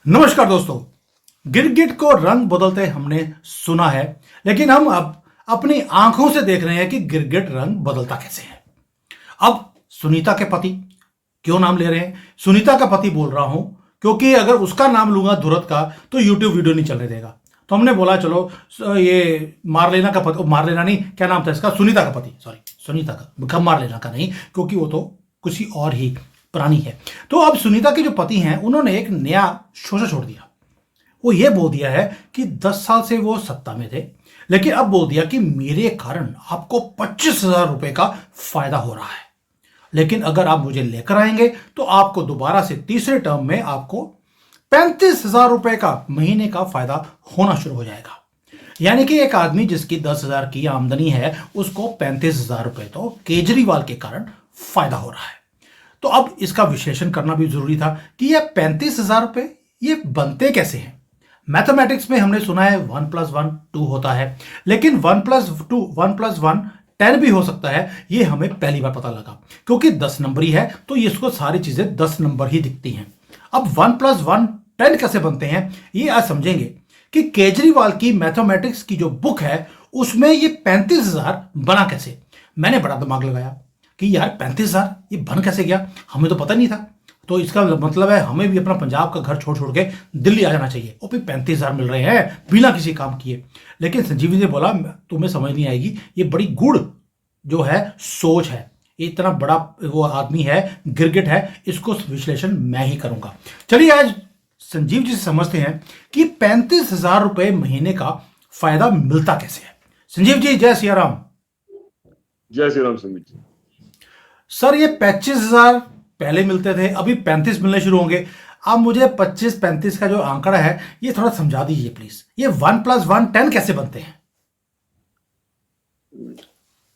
नमस्कार दोस्तों। गिरगिट को रंग बदलते हमने सुना है, लेकिन हम अब अपनी आंखों से देख रहे हैं कि गिरगिट रंग बदलता कैसे है। अब सुनीता के पति, क्यों नाम ले रहे हैं? सुनीता का पति बोल रहा हूं क्योंकि अगर उसका नाम लूंगा धुरत का तो यूट्यूब वीडियो नहीं चलने देगा। तो हमने बोला चलो ये मारलेना का पति, मारलेना नहीं, क्या नाम था इसका, सुनीता का पति, सॉरी सुनीता का, मारलेना का नहीं, क्योंकि वो तो किसी और ही प्राणी है। तो अब सुनीता के जो पति हैं उन्होंने एक नया शोषा छोड़ दिया। वो ये बोल दिया है कि 10 साल से वो सत्ता में थे, लेकिन अब बोल दिया कि मेरे कारण आपको 25,000 रुपए का फायदा हो रहा है, लेकिन अगर आप मुझे लेकर आएंगे तो आपको दोबारा से तीसरे टर्म में आपको 35,000 रुपए का महीने का फायदा होना शुरू हो जाएगा। यानी कि एक आदमी जिसकी 10,000 की आमदनी है उसको 35,000 रुपए तो केजरीवाल के कारण फायदा हो रहा है। तो अब इसका विश्लेषण करना भी जरूरी था कि ये 35,000 रुपए ये बनते कैसे हैं। मैथमेटिक्स में हमने सुना है 1 + 1 2 होता है, लेकिन 1 + 2 1 + 1 10 भी हो सकता है। ये हमें पहली बार पता लगा, क्योंकि 10 नंबरी है तो इसको सारी चीजें 10 नंबर ही दिखती हैं। अब 1 + 1 10 कैसे बनते हैं ये आज समझेंगे कि केजरीवाल की मैथमेटिक्स की जो बुक है उसमें ये 35,000 बना कैसे। मैंने बड़ा दिमाग लगाया कि यार 35,000 ये बन कैसे गया, हमें तो पता नहीं था। तो इसका मतलब है हमें भी अपना पंजाब का घर छोड़ छोड़ के दिल्ली आ जाना चाहिए। और फिर 35,000 मिल रहे हैं बिना किसी काम किए। लेकिन संजीवी ने बोला तुम्हें समझ नहीं आएगी, ये बड़ी गुड़ जो है सोच है। ये इतना बड़ा वो आदमी है, गिरगिट है, इसको विश्लेषण मैं ही करूंगा। चलिए आज संजीव जी से समझते हैं कि 35,000 रुपए महीने का फायदा मिलता कैसे है। संजीव जी, जय सिया राम। जय श्री राम सुमित जी। सर ये 25,000 पहले मिलते थे, अभी 35 मिलने शुरू होंगे। आप मुझे 25-35 का जो आंकड़ा है ये थोड़ा समझा दीजिए प्लीज। ये 1 + 1 10 कैसे बनते हैं?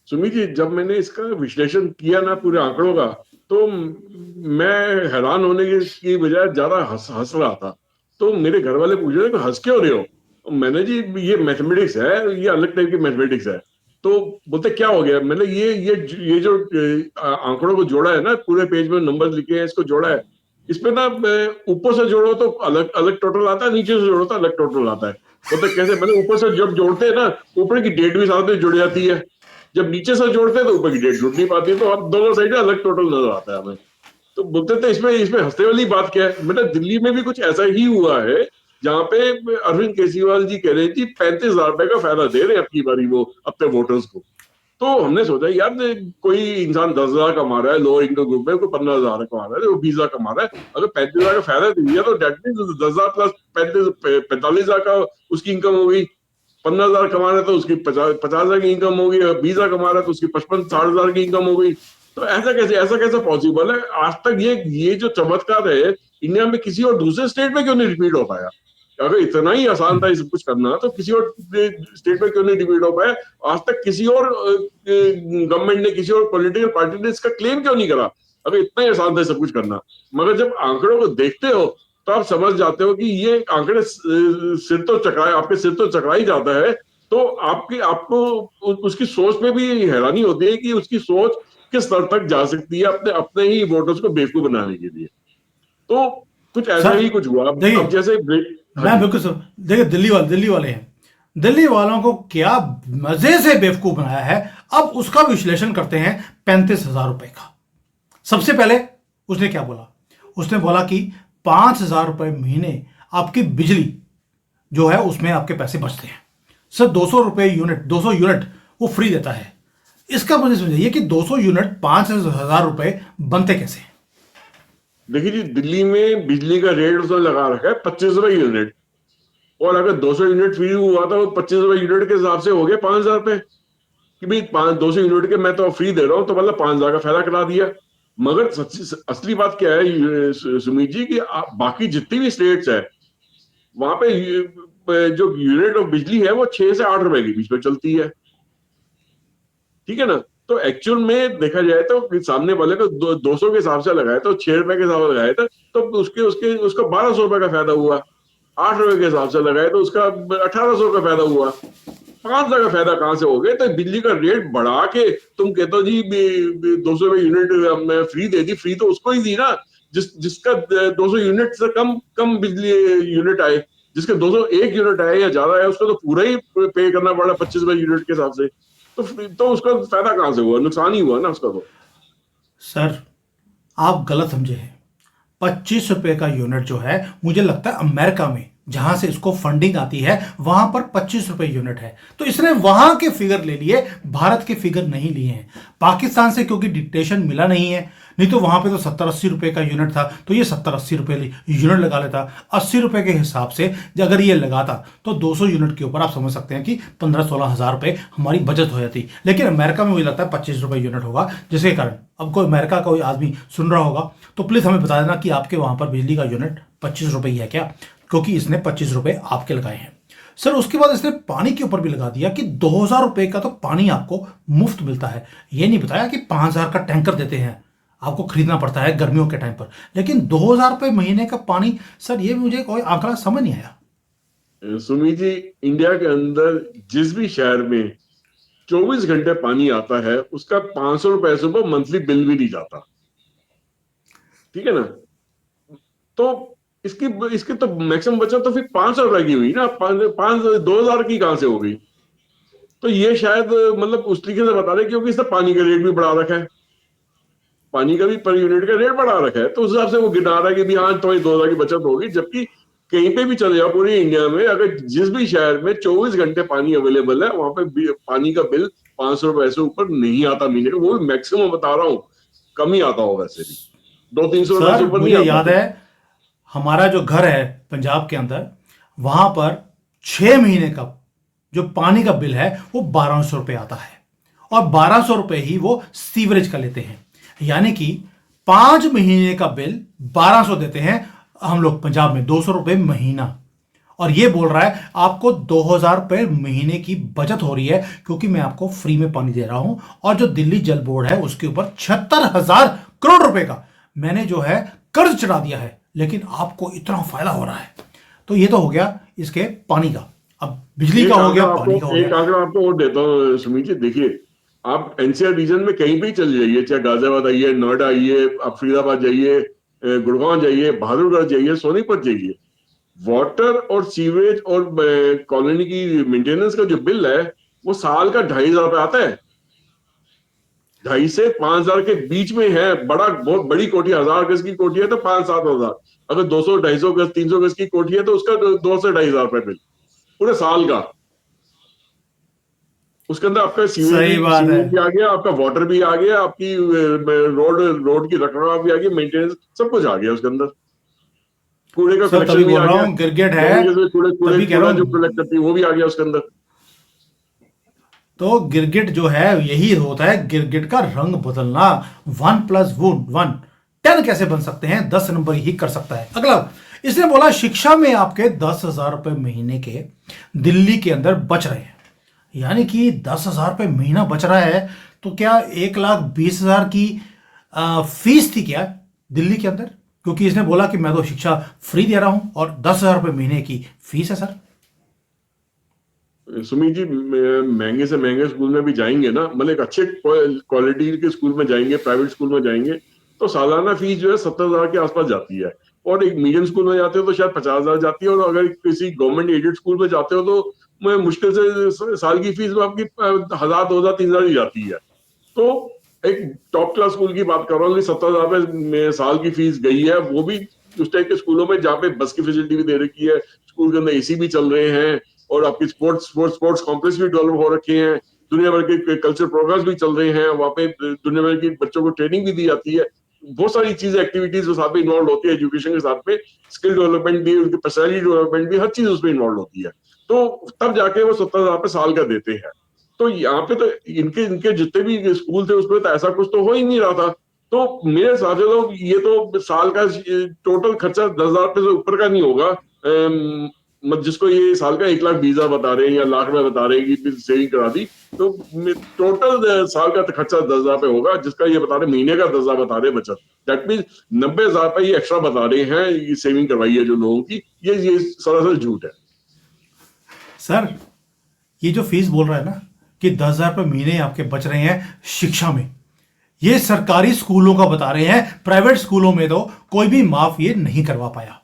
सुमित जी, जब मैंने इसका विश्लेषण किया ना पूरे आंकड़ों का, तो मैं हैरान होने की बजाय ज्यादा हंस हंस रहा था। तो मेरे घर वाले पूछ रहे कि हंस क्यों रहे हो? मैंने जी ये मैथमेटिक्स है, ये अलग टाइप की मैथमेटिक्स है। तो बोलते क्या हो गया? मैंने ये जो आंकड़ों को जोड़ा है ना, पूरे पेज में नंबर लिखे हैं, इसको जोड़ा है। इसमें ना ऊपर से जोड़ो तो अलग अलग टोटल आता है, नीचे से जोड़ो तो अलग टोटल आता है। बोलते कैसे? मैंने ऊपर से जब जोड़ते हैं ना, ऊपर की डेट भी साथ में जुड़ जाती है। जब नीचे से जोड़ते हैं तो ऊपर की डेट जुड़ नहीं पाती, तो अब दोनों साइड अलग टोटल नजर आता है हमें। तो बोलते थे इसमें इसमें हंसने वाली बात क्या है? मतलब दिल्ली में भी कुछ ऐसा ही हुआ है, जहां पे अरविंद केजरीवाल जी कह रहे थे 35,000 रुपए का फायदा दे रहे हैं अपनी बारी वो अपने वोटर्स को। तो हमने सोचा यार कोई इंसान 10,000 कमा रहा है, लो इनकम ग्रुप में, कोई 15,000 कमा रहा है, वो 20,000 कमा रहा है, अगर 35,000 का फायदा दे दिया तो डेट मीन 10,000 प्लस 45,000 का उसकी इनकम हो गई। 15,000 कमा रहा है तो उसकी 50,000 की इनकम होगी, 20,000 कमा रहा है तो उसकी 55-60,000 की इनकम हो गई। तो ऐसा कैसे पॉसिबल है? आज तक ये जो चमत्कार है इंडिया में किसी और दूसरे स्टेट में क्यों नहीं रिपीट हो पाया? अगर इतना ही आसान था ये सब कुछ करना तो किसी और स्टेट में क्यों नहीं रिपीट हो पाया? आज तक किसी और गवर्नमेंट ने, किसी और पॉलिटिकल पार्टी ने इसका क्लेम क्यों नहीं करा? अगर इतना ही आसान था सब कुछ करना। मगर जब आंकड़ों को देखते हो तो आप समझ जाते हो कि ये आंकड़े सिर तो चकराए, आपके सिर तो चकरा ही जाता है। तो आपको उसकी सोच में भी हैरानी होती है कि उसकी सोच किस स्तर तक जा सकती है अपने अपने ही वोटर्स को बेवकूफ बनाने के लिए। तो कुछ ऐसा सर ही कुछ हुआ। अब देखिए, जैसे हाँ मैं जी। बिल्कुल देखिए, दिल्ली वाले हैं। दिल्ली वालों को क्या मजे से बेवकूफ बनाया है, अब उसका विश्लेषण करते हैं 35,000 रुपए का। सबसे पहले उसने क्या बोला? उसने बोला कि 5,000 रुपए महीने आपकी बिजली जो है उसमें आपके पैसे बचते हैं। सर 200 रुपए यूनिट, 200 यूनिट वो फ्री देता है। इसका मुझे समझाइए कि 200 यूनिट 5,000 रुपए बनते कैसे हैं? देखिए जी, दिल्ली में बिजली का रेट उसने लगा रखा है 25 रुपए यूनिट। और अगर 200 यूनिट फ्री हुआ था तो 25 रुपए यूनिट के हिसाब से हो गए 5,000 रुपए। कि भाई 200 यूनिट के मैं तो फ्री दे रहा हूँ, तो मतलब 5,000 का फायदा करा दिया। मगर असली बात क्या है सुमीत जी, कि बाकी जितनी भी स्टेट्स है वहां पे जो यूनिट ऑफ बिजली है वो 6 से 8 रुपए के बीच में चलती है। ठीक है ना? तो एक्चुअल में देखा जाए तो सामने वाले को 200 के हिसाब से लगाया तो 6 रुपए के हिसाब से लगाया था, तो उसके उसके उसका 1,200 रुपए का फायदा हुआ। 8 रुपए के हिसाब से लगाया तो उसका 1,800 का फायदा हुआ। 5,000 का फायदा कहां से हो गया? तो बिजली का रेट बढ़ा के तुम कहते हो जी 200 रुपए यूनिट हमने फ्री दे दी। फ्री तो उसको ही दी ना जिसका 200 यूनिट से कम कम बिजली यूनिट आए, जिसके 201 यूनिट आए या ज्यादा आए, उसको तो पूरा ही पे करना पड़ा 25 यूनिट के हिसाब से। तो उसका फायदा कहां से हुआ? नुकसान ही हुआ ना उसका तो। सर, आप गलत समझे हैं। 25 रुपए का यूनिट जो है, मुझे लगता है अमेरिका में जहां से इसको फंडिंग आती है वहां पर 25 रुपए यूनिट है, तो इसने वहां के फिगर ले लिए, भारत के फिगर नहीं लिए हैं। पाकिस्तान से क्योंकि डिक्टेशन मिला नहीं है, नहीं तो वहां पे तो 70-80 रुपए का यूनिट था, तो ये 70-80 रुपए यूनिट लगा लेता। 80 रुपए के हिसाब से अगर ये लगाता तो 200 यूनिट के ऊपर आप समझ सकते हैं कि 15-16 हज़ार रुपए हमारी बचत हो जाती। लेकिन अमेरिका में मुझे लगता है 25 रुपए यूनिट होगा, जिसके कारण अब कोई अमेरिका का कोई आदमी सुन रहा होगा तो प्लीज हमें बता देना कि आपके वहां पर बिजली का यूनिट 25 रुपए ही है क्या, क्योंकि इसने 25 रुपए आपके लगाए हैं। सर, उसके बाद इसने पानी के ऊपर भी लगा दिया कि 2000 रुपए का तो पानी आपको मुफ्त मिलता है। ये नहीं बताया कि 5000 का टैंकर देते हैं, आपको खरीदना पड़ता है गर्मियों के टाइम पर। लेकिन 2000 रुपए महीने का पानी, सर ये मुझे कोई आंकड़ा समझ नहीं आया। सुमी जी, इंडिया के अंदर जिस भी शहर में 24 घंटे पानी आता है, उसका 500 रुपए से वो मंथली बिल भी नहीं जाता। ठीक है ना? तो इसकी इसकी तो मैक्सिमम बचत तो फिर 500 रुपए की हुई ना, 2000 की कहां से हो गई? तो ये शायद मतलब उस तरीके से बता रहे, क्योंकि इसने पानी का रेट भी बढ़ा रखा है, पानी का भी पर यूनिट का रेट बढ़ा रखा है, तो उस हिसाब से वो गिना रहा है कि भी हाँ तुम्हारी 2000 की बचत होगी। जबकि कहीं पे भी चले जाओ पूरी इंडिया में, अगर जिस भी शहर में 24 घंटे पानी अवेलेबल है, वहां पे पानी का बिल 500 रुपए से ऊपर नहीं आता महीने का। वो भी मैक्सिमम बता रहा हूँ, कम ही आता हो वैसे भी, 200-300 रुपए से सर, ऊपर नहीं मुझे आता याद है हमारा जो घर है पंजाब के अंदर, वहां पर 6 महीने का जो पानी का बिल है वो 1200 रुपये आता है, और 1200 रुपये ही वो सीवरेज का लेते हैं। यानी कि 5 महीने का बिल 1200 देते हैं हम लोग पंजाब में, 200 रुपये महीना। और ये बोल रहा है आपको 2000 रुपये महीने की बचत हो रही है, क्योंकि मैं आपको फ्री में पानी दे रहा हूं। और जो दिल्ली जल बोर्ड है उसके ऊपर 76,000 करोड़ रुपए का मैंने जो है कर्ज चढ़ा दिया है, लेकिन आपको इतना फायदा हो रहा है। तो ये तो हो गया इसके पानी का। अब बिजली का हो गया, पानी का हो एक गया। आंकड़ा आपको और देता हूँ सुमित जी, देखिए, आप एनसीआर रीजन में कहीं भी चले जाइए, चाहे गाजियाबाद आइए, नोएडा आइए, आप फरीदाबाद जाइए, गुड़गांव जाइए, बहादुरगढ़ जाइए, सोनीपत जाइए, वाटर और सीवरेज और कॉलोनी की मेंटेनेंस का जो बिल है, वो साल का 2500 रुपये आता है। 2,500 से 5,000 के बीच में है। बहुत बड़ी कोठी, 1000 गज की कोठी है तो 5-7 हजार। अगर 200-250 गज, 300 गज की कोठी है तो उसका 2 से 2,500 रुपये बिल पूरे साल का। उसके अंदर आपका सही बात है। सीवरेज भी आ गया, आपका वाटर भी आ गया, आपकी रोड की रखरखाव भी आ गई, मेंटेनेंस सब कुछ आ गया उसके अंदर। कूड़े का सर, तभी कलेक्शन भी बोल आ रहा गया, हूं गिरगिट है, गवर्नमेंट जो कूड़े कूड़े तभी कह रहा कूड़ा जो हूं। कलेक्ट करती है वो भी आ गया उसके अंदर। तो गिरगिट जो है यही होता है, गिरगिट का रंग बदलना। 1+1 10 कैसे बन सकते हैं? 10 नंबर ही कर सकता है। अगला, इसने बोला शिक्षा में आपके 10,000 रुपये महीने के दिल्ली के अंदर बच रहे हैं। यानी कि 10,000 रुपये महीना बच रहा है, तो क्या 1,20,000 की फीस थी क्या दिल्ली के अंदर? क्योंकि इसने बोला कि मैं तो शिक्षा फ्री दे रहा हूं और 10,000 रुपये महीने की फीस है सर। सुमित जी, महंगे से महंगे स्कूल में भी जाएंगे ना, मतलब एक अच्छे क्वालिटी के स्कूल में जाएंगे, प्राइवेट स्कूल में जाएंगे, तो सालाना फीस जो है 70,000 के आसपास जाती है। और एक मीडियम स्कूल में जाते हो तो शायद 50,000 जाती है। और अगर किसी गवर्नमेंट एडेड स्कूल में जाते हो तो मुश्किल से साल की फीस में आपकी 1,000, 2,000, 3,000 ही जाती है। तो एक टॉप क्लास स्कूल की बात कर रहा हूँ कि 70,000 में साल की फीस गई है, वो भी उस टाइप के स्कूलों में जहाँ पे बस की फैसिलिटी भी दे रखी है, स्कूल के अंदर एसी भी चल रहे हैं, और आपकी स्पोर्ट्स कॉम्प्लेक्स भी डेवलप हो रखे हैं, दुनिया भर के कल्चर प्रोग्राम्स भी चल रहे हैं वहाँ पे, दुनिया भर के बच्चों को ट्रेनिंग भी दी जाती है। बहुत सारी चीजें, एक्टिविटीज जो साथ में इन्वॉल्व होती है एजुकेशन के साथ में, स्किल डेवलपमेंट भी, उनकी पर्सनैलिटी डेवलपमेंट भी, हर चीज उसमें इन्वॉल्व होती है। तो तब जाके वो 70,000 साल का देते हैं। तो यहाँ पे तो इनके इनके जितने भी स्कूल थे उसमें तो ऐसा कुछ तो हो ही नहीं रहा था। तो मेरे हिसाब से तो ये तो साल का टोटल खर्चा 10,000 रुपये से ऊपर का नहीं होगा। जिसको ये साल का 1,20,000 बता रहे हैं या लाख में बता रहे हैं कि सेविंग करा दी, तो टोटल साल का खर्चा 10,000 रुपये होगा, जिसका ये बता रहे महीने का 10,000 बता रहे बचत। दैट मीन 90,000 रुपये ये एक्स्ट्रा बता रहे हैं, ये सेविंग करवाई है जो लोगों की। ये सरासर झूठ है सर, ये जो फीस बोल रहा है ना कि 10,000 रुपये महीने आपके बच रहे हैं शिक्षा में, ये सरकारी स्कूलों का बता रहे हैं, प्राइवेट स्कूलों में तो कोई भी माफ ये नहीं करवा पाया,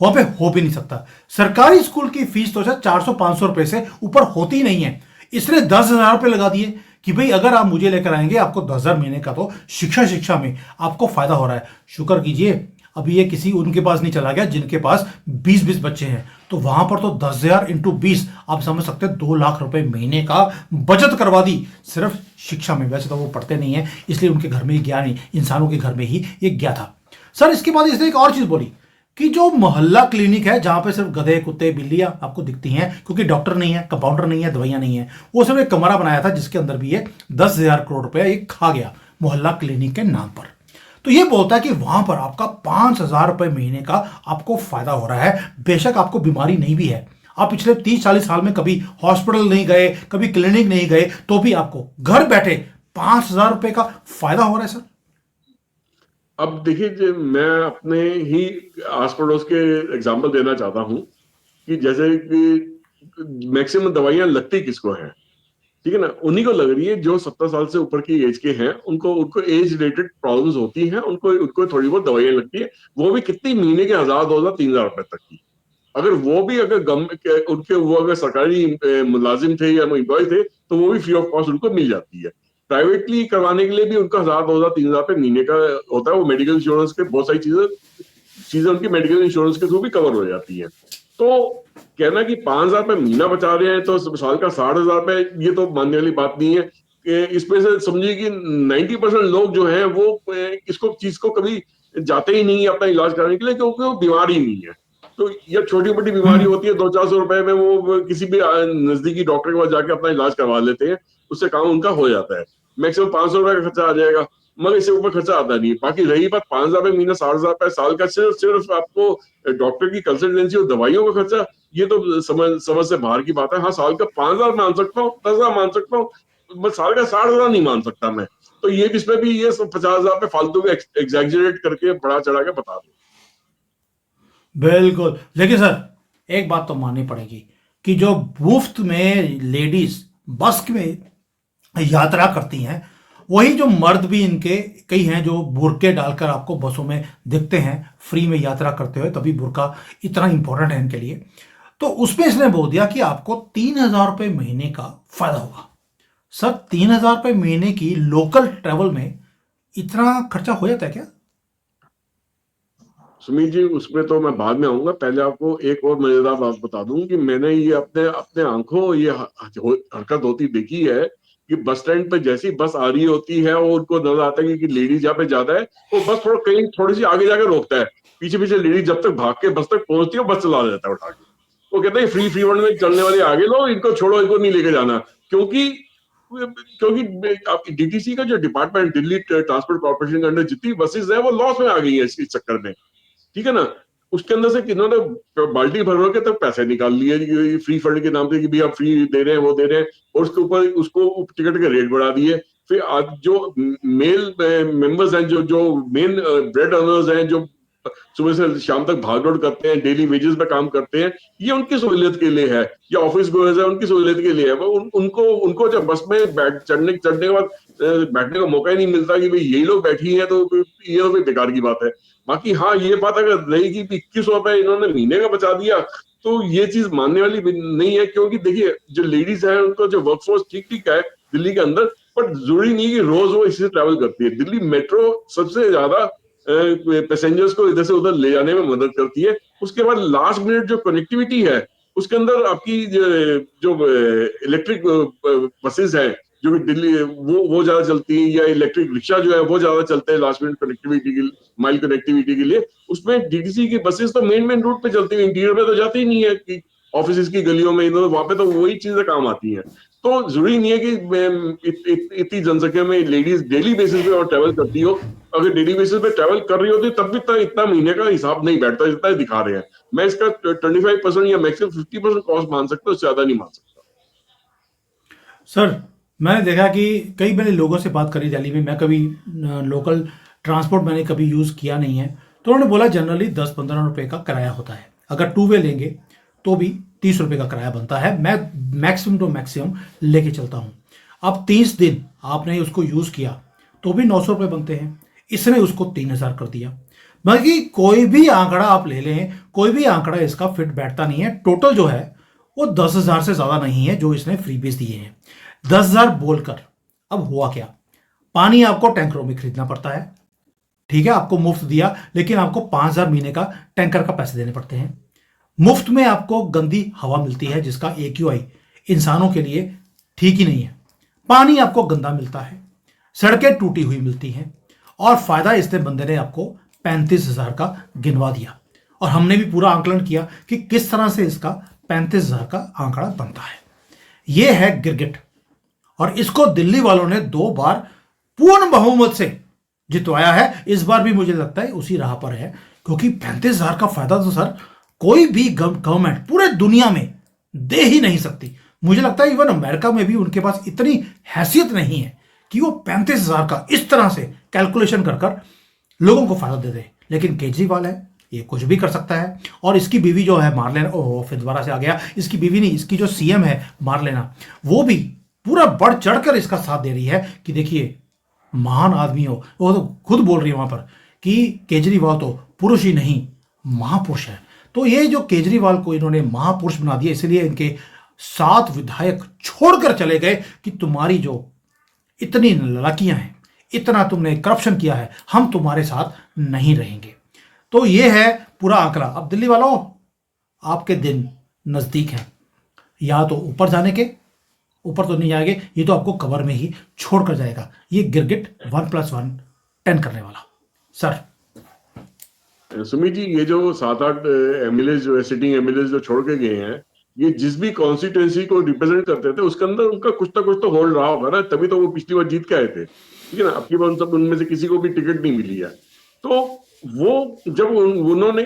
वहां पे हो भी नहीं सकता। सरकारी स्कूल की फीस तो 400-500 रुपए से ऊपर होती ही नहीं है। इसने 10,000 रुपए लगा दिए कि भाई अगर आप मुझे लेकर आएंगे आपको 10,000 महीने का तो शिक्षा में आपको फायदा हो रहा है। शुक्र कीजिए अभी ये किसी उनके पास नहीं चला गया जिनके पास 20-20 बच्चे हैं, तो वहां पर तो 10,000 इंटू 20 आप समझ सकते हैं 2 लाख रुपए महीने का बचत करवा दी सिर्फ शिक्षा में। वैसे तो वो पढ़ते नहीं है इसलिए उनके घर में ही गया नहीं, इंसानों के घर में ही ये गया था। सर इसके बाद इसने एक और चीज बोली कि जो मोहल्ला क्लिनिक है जहां पे सिर्फ गधे कुत्ते बिल्लियां आपको दिखती हैं, क्योंकि डॉक्टर नहीं है, कंपाउंडर नहीं है, दवाइयां नहीं है, वो सिर्फ एक कमरा बनाया था जिसके अंदर भी ये 10,000 करोड़ रुपया ये खा गया मोहल्ला क्लिनिक के नाम पर। तो ये बोलता है कि वहां पर आपका 5,000 रुपए महीने का आपको फायदा हो रहा है। बेशक आपको बीमारी नहीं भी है, आप पिछले 30-40 साल में कभी हॉस्पिटल नहीं गए, कभी क्लिनिक नहीं गए, तो भी आपको घर बैठे 5,000 रुपए का फायदा हो रहा है। सर अब देखिए मैं अपने ही आस पड़ोस के एग्जाम्पल देना चाहता हूं कि जैसे कि मैक्सिमम दवाइयां लगती किसको हैं, ठीक है ना, उन्हीं को लग रही है जो 70 साल से ऊपर की एज के हैं, उनको उनको एज रिलेटेड प्रॉब्लम्स होती हैं, उनको उनको थोड़ी बहुत दवाइयां लगती है, वो भी कितनी महीने के 1,000, 2,000, 3,000 रुपए तक की। अगर वो भी अगर उनके वो अगर सरकारी मुलाजिम थे या एम्प्लॉय थे तो वो भी फ्री ऑफ कॉस्ट उनको मिल जाती है। प्राइवेटली करवाने के लिए भी उनका 1,000, 2,000, 3,000 रुपए महीने का होता है। वो मेडिकल इंश्योरेंस के बहुत सारी चीजें उनकी मेडिकल इंश्योरेंस के थ्रू भी कवर हो जाती है। तो कहना कि 5,000 रुपए महीना बचा रहे हैं तो साल का 60,000 रुपए, ये तो मानने वाली बात नहीं है। इसमें से समझिए कि 90% लोग जो हैं वो इसको चीज को कभी जाते ही नहीं है अपना इलाज कराने के लिए, क्योंकि वो बीमार ही नहीं है। तो ये छोटी मोटी बीमारी होती है, 200-400 रुपए में वो किसी भी नजदीकी डॉक्टर के पास जाके अपना इलाज करवा लेते हैं, उससे काम उनका हो जाता है। मैक्सिमम 500 रुपए का खर्चा आ जाएगा, मगर इससे ऊपर खर्चा आता नहीं। बाकी रही बात 5,000 रुपए महीना, 60,000 रुपए साल का, सिर्फ आपको डॉक्टर की कंसल्टेंसी और दवाइयों का खर्चा, ये तो समझ से बाहर की बात है। हाँ, साल का 5,000 मान सकता हूँ, 10,000 मान सकता हूँ, बस साल का 60,000 नहीं मान सकता मैं। तो ये इसमें भी ये 50,000 पे फालतू में एग्जैजरेट करके बढ़ा चढ़ा के बता दो। बिल्कुल, लेकिन सर एक बात तो माननी पड़ेगी कि जो मुफ्त में लेडीज बस में यात्रा करती हैं, वही जो मर्द भी इनके कई हैं जो बुर्के डालकर आपको बसों में दिखते हैं फ्री में यात्रा करते हुए, तभी बुर्का इतना इंपॉर्टेंट है इनके लिए। तो उसमें इसने बोल दिया कि आपको 3,000 रुपए महीने का फायदा होगा। सर 3,000 रुपए महीने की लोकल ट्रेवल में इतना खर्चा हो जाता है क्या? सुमित जी, उसमें तो मैं बाद में आऊंगा। पहले आपको एक और मजेदार बात बता दूं कि मैंने ये अपने अपने आंखों ये हरकत होती देखी है कि बस स्टैंड पे जैसी बस आ रही होती है और उनको नजर आता है कि लेडीज यहाँ पे ज्यादा है, वो बस कहीं थोड़ी सी आगे जाकर रोकता है। पीछे पीछे लेडीज जब तक भाग के बस तक पहुंचती है, बस चला देता है उठा के। वो कहते हैं फ्री वन में चलने वाले आगे लो, इनको छोड़ो, इनको नहीं लेके जाना। क्योंकि क्योंकि आपकी डीटीसी का जो डिपार्टमेंट, दिल्ली ट्रांसपोर्ट कॉर्पोरेशन के अंडर जितनी बसेज है वो लॉस में आ गई है इस चक्कर में, ठीक है ना। उसके अंदर से किन्होंने बाल्टी भर भर के तक पैसे निकाल लिए फ्री फंड के नाम पे कि भाई आप फ्री दे रहे हैं, वो दे रहे हैं, और उसके ऊपर उसको टिकट के रेट बढ़ा दिए। फिर आज जो मेल मेंबर्स हैं, जो जो मेन ब्रेड अर्नर्स हैं, जो सुबह से शाम तक भाग दौड़ करते हैं, डेली वेजेस पे काम करते हैं, ये उनकी सहूलियत के लिए है, या ऑफिस गोयर्स है उनकी सहूलियत के लिए है। वो उनको जब बस में चढ़ने के बाद बैठने का मौका ही नहीं मिलता कि भाई यही लोग बैठी हैं, तो ये तो बेकार की बात है। बाकी हाँ, ये बात अगर रहेगी कि 2100 रुपए इन्होंने महीने का बचा दिया, तो ये चीज मानने वाली नहीं है। क्योंकि देखिए जो लेडीज है उनको जो वर्कफोर्स ठीक ठीक है दिल्ली के अंदर, पर जरूरी नहीं कि रोज वो इसी से ट्रैवल करती है। दिल्ली मेट्रो सबसे ज्यादा पैसेंजर्स को इधर से उधर ले जाने में मदद करती है। उसके बाद लास्ट मिनट जो कनेक्टिविटी है उसके अंदर आपकी जो इलेक्ट्रिक बसेस है जो दिल्ली वो ज्यादा चलती है, या इलेक्ट्रिक रिक्शा जो है वो ज्यादा चलते हैं लास्ट मिनट कनेक्टिविटी के लिए, माइल कनेक्टिविटी के लिए। उसमें डीटीसी की बसेस तो मेन रूट पे चलती है, इंटीरियर में तो जाती ही नहीं है कि ऑफिस की गलियों में, इधर वहां पे तो वही चीजें काम आती हैं। तो जरूरी नहीं है कि इतनी जनसंख्या में लेडीज डेली बेसिस पे और ट्रेवल करती हो। अगर डेली बेसिस पे ट्रेवल कर रही होती तब भी इतना महीने का हिसाब नहीं बैठता जितना दिखा रहे हैं। मैं इसका 25% या मैक्सिमम 50% कॉस्ट मान सकता हूँ, उससे ज्यादा नहीं मान सकता। सर मैंने देखा कि कई मैंने लोगों से बात करी दिल्ली में, मैं कभी लोकल ट्रांसपोर्ट मैंने कभी यूज़ किया नहीं है, तो उन्होंने बोला जनरली 10-15 रुपए का किराया होता है। अगर टू वे लेंगे तो भी 30 रुपए का किराया बनता है। मैं मैक्सिमम टू मैक्सिमम लेके चलता हूँ। अब 30 दिन आपने उसको यूज़ किया तो भी 900 रुपये बनते हैं, इसने उसको 3000 कर दिया। बाकी कोई भी आंकड़ा आप ले लें, कोई भी आंकड़ा इसका फिट बैठता नहीं है। टोटल जो है वो 10,000 से ज्यादा नहीं है जो इसने फ्रीबीज दिए हैं। 10,000 बोलकर अब हुआ क्या, पानी आपको टैंकरों में खरीदना पड़ता है, ठीक है, आपको मुफ्त दिया, लेकिन आपको 5,000 महीने का टैंकर का पैसे देने पड़ते हैं। मुफ्त में आपको गंदी हवा मिलती है जिसका AQI इंसानों के लिए ठीक ही नहीं है। पानी आपको गंदा मिलता है, सड़कें टूटी हुई मिलती हैं, और फायदा इसने बंदे ने आपको 35,000 का गिनवा दिया। और हमने भी पूरा आंकलन किया कि किस तरह से इसका 35,000 का आंकड़ा बनता है। यह है गिरगिट, और इसको दिल्ली वालों ने 2 बार पूर्ण बहुमत से जितवाया है। इस बार भी मुझे लगता है उसी राह पर है, क्योंकि 35,000 का फायदा तो सर कोई भी गवर्नमेंट पूरे दुनिया में दे ही नहीं सकती। मुझे लगता है इवन अमेरिका में भी उनके पास इतनी हैसियत नहीं है कि वो 35,000 का इस तरह से कैलकुलेशन कर कर लोगों को फायदा दे दे। लेकिन केजरीवाल है, ये कुछ भी कर सकता है। और इसकी बीवी जो है मारलेना, ओह फिर दोबारा से आ गया, इसकी बीवी नहीं, इसकी जो CM है मारलेना, वो भी पूरा बढ़ चढ़कर इसका साथ दे रही है कि देखिए महान आदमी हो। वो तो खुद बोल रही है वहां पर कि केजरीवाल तो पुरुष ही नहीं महापुरुष है। तो ये जो केजरीवाल को इन्होंने महापुरुष बना दिया, इसलिए इनके 7 विधायक छोड़कर चले गए कि तुम्हारी जो इतनी लड़कियां हैं, इतना तुमने करप्शन किया है, हम तुम्हारे साथ नहीं रहेंगे। तो ये है पूरा आंकड़ा। अब दिल्ली वालों, आपके दिन नजदीक हैं, या तो ऊपर जाने के, ऊपर तो नहीं जाएंगे, ये तो आपको कवर में ही छोड़कर जाएगा। ये गिरगिट 1+1 10 करने वाला। सर सुमित जी, ये जो 7-8 MLA जो है, सिटिंग MLA जो छोड़ के गए हैं, ये जिस भी कॉन्स्टिट्यूंसी को रिप्रेजेंट करते थे उसके अंदर उनका कुछ ना कुछ तो होल्ड रहा होगा ना, तभी तो वो पिछली बार जीत के आए थे, ठीक है ना। अब की बार सब उनमें से किसी को भी टिकट नहीं मिली है। तो वो जब उन्होंने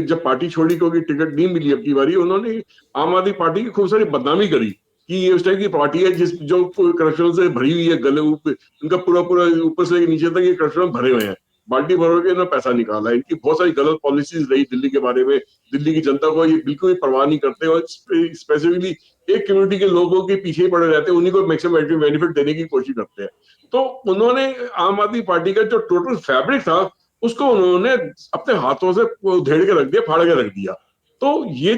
जब पार्टी छोड़ी, क्योंकि टिकट नहीं मिली अब की बारी, उन्होंने आम आदमी पार्टी की खूब सारी बदनामी करी कि ये उस टाइप की पार्टी है जिस जो करप्शन से भरी हुई है, गले इनका पूरा पूरा ऊपर से नीचे तक ये करप्शन भरे हुए हैं, बाल्टी भर के इन्होंने पैसा निकाला है। इनकी बहुत सारी गलत पॉलिसीज रही दिल्ली के बारे में, दिल्ली की जनता को ये बिल्कुल भी परवाह नहीं करते, और स्पेसिफिकली एक कम्युनिटी के लोगों के पीछे पड़े रहते हैं, उन्हीं को मैक्सिमम बेनिफिट देने की कोशिश करते हैं। तो उन्होंने आम आदमी पार्टी का जो टोटल फैब्रिक था उसको उन्होंने अपने हाथों से उधेड़ के रख दिया, फाड़ के रख दिया। तो ये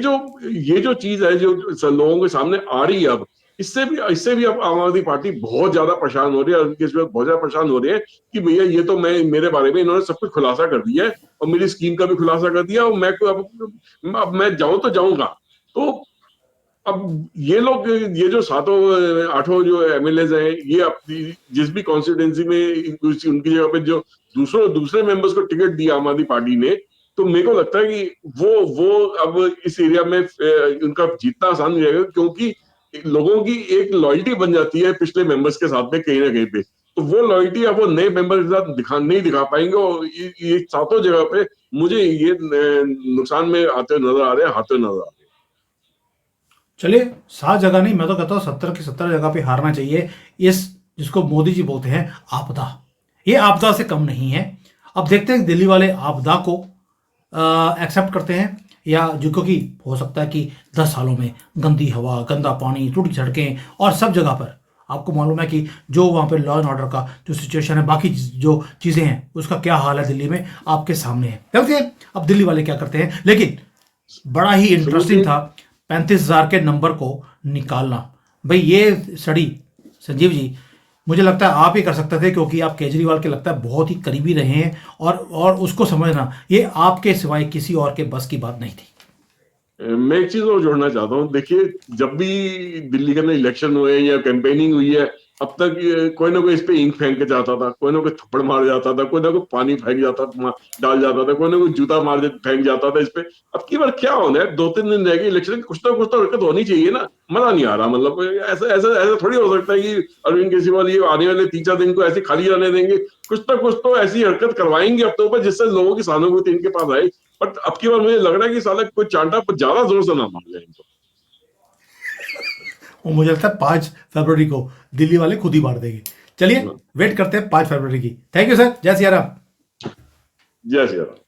जो चीज है जो लोगों के सामने आ रही है, अब इससे भी अब आम आदमी पार्टी बहुत ज्यादा परेशान हो रही है, और इस वक्त बहुत ज्यादा परेशान हो रही है कि भैया ये तो मेरे बारे में इन्होंने सब कुछ खुलासा कर दिया है, और मेरी स्कीम का भी खुलासा कर दिया, और अब मैं जाऊं तो जाऊंगा। तो अब ये लोग, ये जो 7-8 जो MLAs हैं, ये अपनी जिस भी कॉन्स्टिट्यूंसी में उनकी जगह पे जो दूसरे मेंबर्स को टिकट दिया आम आदमी पार्टी ने, तो मेरे को लगता है कि वो अब इस एरिया में उनका जीतना आसान नहीं रहेगा, क्योंकि लोगों की एक लॉयल्टी बन जाती है पिछले मेंबर्स के साथ में कहीं ना कहीं पे। तो वो लॉयल्टी अब वो नए मेंबर के साथ नहीं दिखा पाएंगे, और ये 7 जगह पे मुझे ये नुकसान में आते नजर आ रहे हैं, हाथे नजर आ रहे हैं। चलिए, 7 जगह नहीं, मैं तो कहता हूँ 70 की 70 जगह पे हारना चाहिए। इस जिसको मोदी जी बोलते हैं आपदा, ये आपदा से कम नहीं है। अब देखते हैं दिल्ली वाले आपदा को एक्सेप्ट करते हैं, या जो, क्योंकि हो सकता है कि 10 सालों में गंदी हवा, गंदा पानी, टूटी सड़कें, और सब जगह पर आपको मालूम है कि जो वहाँ पे लॉ एंड ऑर्डर का जो सिचुएशन है, बाकी जो चीज़ें हैं, उसका क्या हाल है दिल्ली में, आपके सामने है। देखते हैं अब दिल्ली वाले क्या करते हैं। लेकिन बड़ा ही इंटरेस्टिंग था 35,000 के नंबर को निकालना। भाई ये स्टडी संजीव जी, मुझे लगता है आप ही कर सकते थे, क्योंकि आप केजरीवाल के लगता है बहुत ही करीबी रहे हैं, और उसको समझना ये आपके सिवाय किसी और के बस की बात नहीं थी। मैं एक चीज और जोड़ना चाहता हूँ। देखिए, जब भी दिल्ली के अंदर इलेक्शन हुए या कैंपेनिंग हुई है, अब तक कोई ना कोई इस पे इंक फेंक के जाता था, कोई ना कोई थप्पड़ मार जाता था, कोई ना कोई पानी फेंक जाता डाल जाता था, कोई ना कोई जूता मार फेंक जाता था इस पे। अब की बार क्या होना है, 2-3 दिन रह गए इलेक्शन, कुछ ना कुछ तो हरकत होनी चाहिए ना। मजा नहीं आ रहा, मतलब ऐसा ऐसा ऐसा थोड़ी हो सकता है कि अरविंद केजरीवाल ये आने वाले 3-4 दिन को ऐसे खाली रहने देंगे। कुछ ना कुछ तो ऐसी हरकत करवाएंगे अब तो ऊपर, जिससे लोगों की सहानुभूति इनके पास आए। बट अब की बार मुझे लग रहा है कि साला कोई चांटा पर ज्यादा जोर से ना मार जाए इनको। और मुझे लगता है 5 फरवरी को दिल्ली वाले खुद ही बांट देंगे। चलिए वेट करते हैं 5 फरवरी की। थैंक यू सर, जय सिया राम। जय श्री राम।